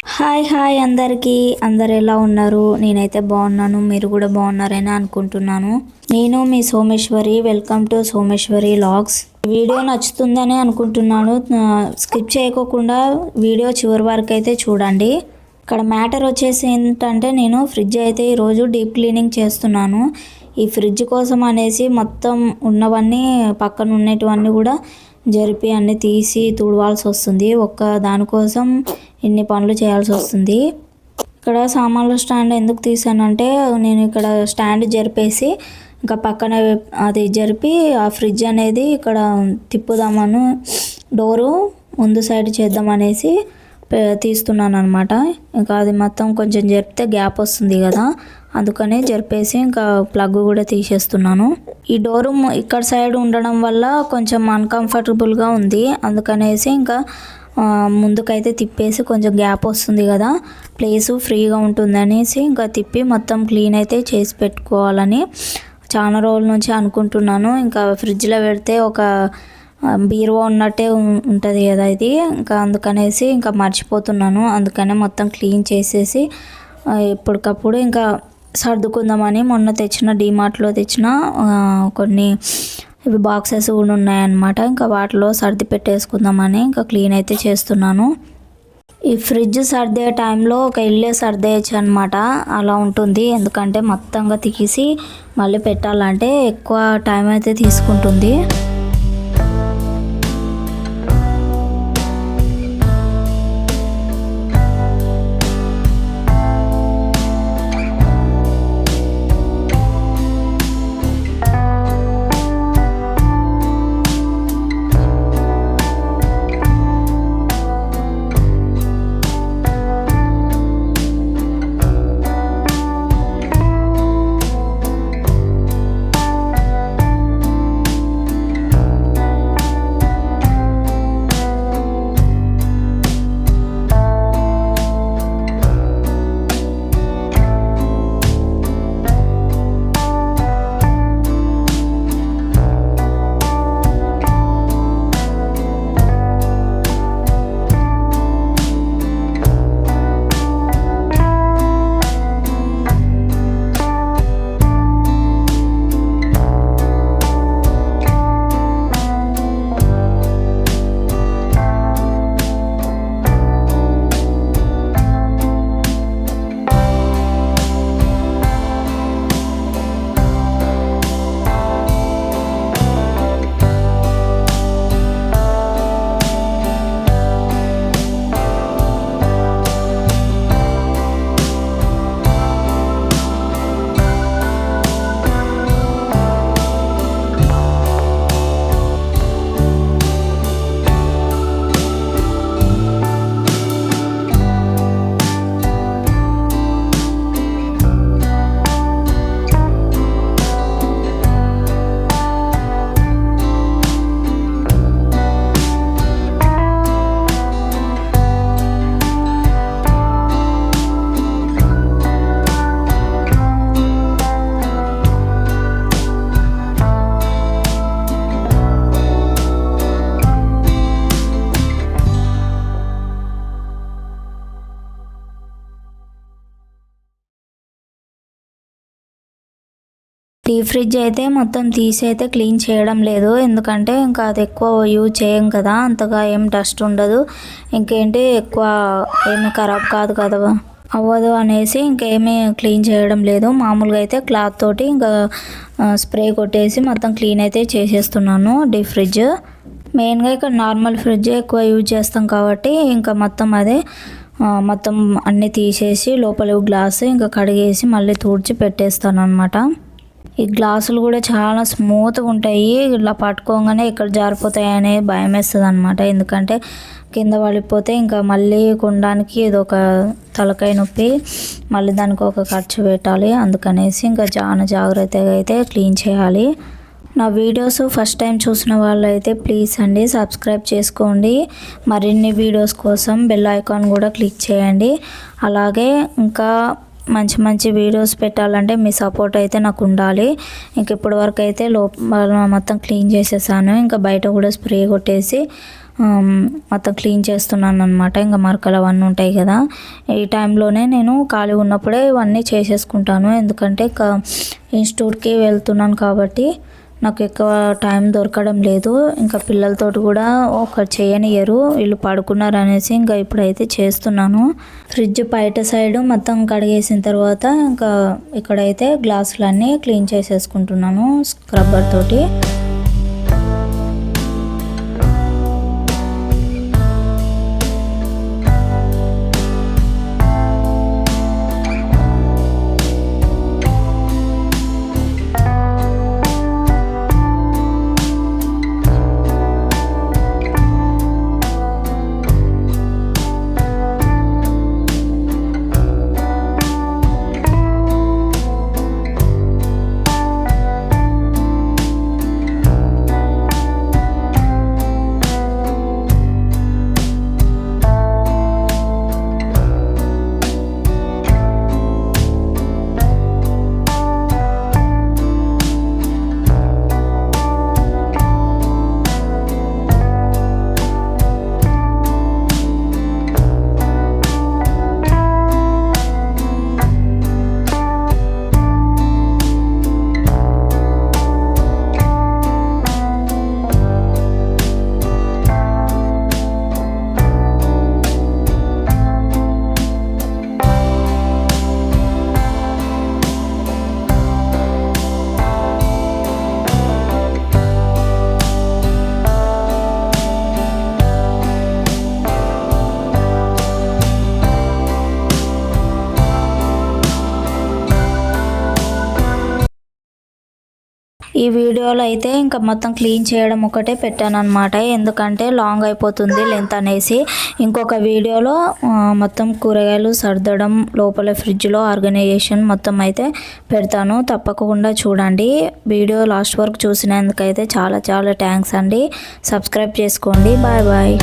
Hi hi అందరికీ. అందరు ఎలా ఉన్నారు? నేనైతే బాగున్నాను, మీరు కూడా బాగున్నారని అనుకుంటున్నాను. నేను మీ Someshwari. Welcome to Someshwari logs. Video నచ్చుతుందని అనుకుంటున్నాను. స్కిప్ చేయకోకుండా వీడియో చివరి వరకు అయితే చూడండి. ఇక్కడ మ్యాటర్ వచ్చేసి ఏంటంటే, నేను ఫ్రిడ్జ్ అయితే ఈరోజు డీప్ క్లీనింగ్ చేస్తున్నాను. ఈ ఫ్రిడ్జ్ కోసం అనేసి మొత్తం ఉన్నవన్నీ పక్కన ఉన్నటువన్నీ కూడా జరిపి అన్నీ తీసి తుడవాల్సి వస్తుంది. ఒక్క దానికోసం ఇన్ని పనులు చేయాల్సి వస్తుంది. ఇక్కడ సామాన్ల స్టాండ్ ఎందుకు తీసానంటే, నేను ఇక్కడ స్టాండ్ జరిపేసి ఇంకా పక్కన అది జరిపి ఆ ఫ్రిడ్జ్ అనేది ఇక్కడ తిప్పుదామను, డోరు ముందు సైడ్ చేద్దామనేసి తీస్తున్నాను అనమాట. ఇంకా అది మొత్తం కొంచెం జరిపితే గ్యాప్ వస్తుంది కదా, అందుకనే జరిపేసి ఇంకా ప్లగ్ కూడా తీసేస్తున్నాను. ఈ డోరు ఇక్కడ సైడ్ ఉండడం వల్ల కొంచెం అన్కంఫర్టబుల్గా ఉంది. అందుకనేసి ఇంకా ముందుకైతే తిప్పేసి కొంచెం గ్యాప్ వస్తుంది కదా, ప్లేసు ఫ్రీగా ఉంటుందనేసి ఇంకా తిప్పి మొత్తం క్లీన్ అయితే చేసి పెట్టుకోవాలని చాలా రోజుల నుంచి అనుకుంటున్నాను. ఇంకా ఫ్రిడ్జ్లో పెడితే ఒక బీరువా ఉన్నట్టే ఉంటుంది కదా ఇది, ఇంకా అందుకనేసి ఇంకా మర్చిపోతున్నాను. అందుకనే మొత్తం క్లీన్ చేసేసి ఎప్పటికప్పుడు ఇంకా సర్దుకుందామని మొన్న తెచ్చిన డీమార్ట్లో తెచ్చిన కొన్ని ఇవి బాక్సెస్ కూడా ఉన్నాయన్నమాట. ఇంకా వాటిలో సర్ది పెట్టేసుకుందామని ఇంకా క్లీన్ అయితే చేస్తున్నాను. ఈ ఫ్రిడ్జ్ సర్దే టైంలో ఒక ఇల్లే సర్దేయచ్చు అనమాట. అలా ఉంటుంది, ఎందుకంటే మొత్తంగా తీసి మళ్ళీ పెట్టాలంటే ఎక్కువ టైం అయితే తీసుకుంటుంది. డీప్ ఫ్రిడ్జ్ అయితే మొత్తం తీసి అయితే క్లీన్ చేయడం లేదు, ఎందుకంటే ఇంకా అది ఎక్కువ యూజ్ చేయం కదా, అంతగా ఏం డస్ట్ ఉండదు, ఇంకేంటి ఎక్కువ ఏమి ఖరాబ్ కాదు కదా అవ్వదు అనేసి ఇంకేమీ క్లీన్ చేయడం లేదు. మామూలుగా అయితే క్లాత్ తోటి ఇంకా స్ప్రే కొట్టేసి మొత్తం క్లీన్ అయితే చేసేస్తున్నాను. డీప్ ఫ్రిడ్జ్ మెయిన్గా ఇక్కడ నార్మల్ ఫ్రిడ్జ్ ఎక్కువ యూజ్ చేస్తాం కాబట్టి ఇంకా మొత్తం అదే మొత్తం అన్నీ తీసేసి లోపల గ్లాసు ఇంకా కడిగేసి మళ్ళీ తుడిచి పెట్టేస్తాను అనమాట. ఈ గ్లాసులు కూడా చాలా స్మూత్గా ఉంటాయి, ఇలా పట్టుకోగానే ఎక్కడ జారిపోతాయనే భయం వేస్తుంది అనమాట. ఎందుకంటే కింద పడిపోతే ఇంకా మళ్ళీ కొనడానికి ఇది ఒక తలకాయ నొప్పి, మళ్ళీ దానికి ఒక ఖర్చు పెట్టాలి. అందుకనేసి ఇంకా చాలా జాగ్రత్తగా అయితే క్లీన్ చేయాలి. నా వీడియోస్ ఫస్ట్ టైం చూసిన వాళ్ళు అయితే ప్లీజ్ అండి సబ్స్క్రైబ్ చేసుకోండి. మరిన్ని వీడియోస్ కోసం బెల్ ఐకాన్ కూడా క్లిక్ చేయండి. అలాగే ఇంకా మంచి మంచి వీడియోస్ పెట్టాలంటే మీ సపోర్ట్ అయితే నాకు ఉండాలి. ఇంక ఇప్పటి వరకు అయితే లోపల మొత్తం క్లీన్ చేసేసాను. ఇంకా బయట కూడా స్ప్రే కొట్టేసి మొత్తం క్లీన్ చేస్తున్నాను అనమాట. ఇంకా మరకలు అవన్నీ ఉంటాయి కదా, ఈ టైంలోనే నేను ఖాళీ ఉన్నప్పుడే ఇవన్నీ చేసేసుకుంటాను. ఎందుకంటే ఇన్స్టిట్యూట్కి వెళ్తున్నాను కాబట్టి నాకు ఎక్కువ టైం దొరకడం లేదు. ఇంకా పిల్లలతోటి కూడా ఒక చేయనియరు, వీళ్ళు పడుకున్నారు అనేసి ఇంకా ఇప్పుడైతే చేస్తున్నాను. ఫ్రిడ్జ్ బయట సైడ్ మొత్తం కడిగేసిన తర్వాత ఇంకా ఇక్కడైతే గ్లాసులన్నీ క్లీన్ చేసేసుకుంటున్నాను స్క్రబ్బర్ తోటి. ఈ వీడియోలో అయితే ఇంకా మొత్తం క్లీన్ చేయడం ఒకటే పెట్టాను అనమాట, ఎందుకంటే లాంగ్ అయిపోతుంది లెంత్ అనేసి. ఇంకొక వీడియోలో మొత్తం కూరగాయలు సర్దడం, లోపల ఫ్రిడ్జ్లో ఆర్గనైజేషన్ మొత్తం అయితే పెడతాను, తప్పకుండా చూడండి. వీడియో లాస్ట్ వరకు చూసినందుకైతే చాలా చాలా థ్యాంక్స్ అండి. సబ్స్క్రైబ్ చేసుకోండి. Bye bye.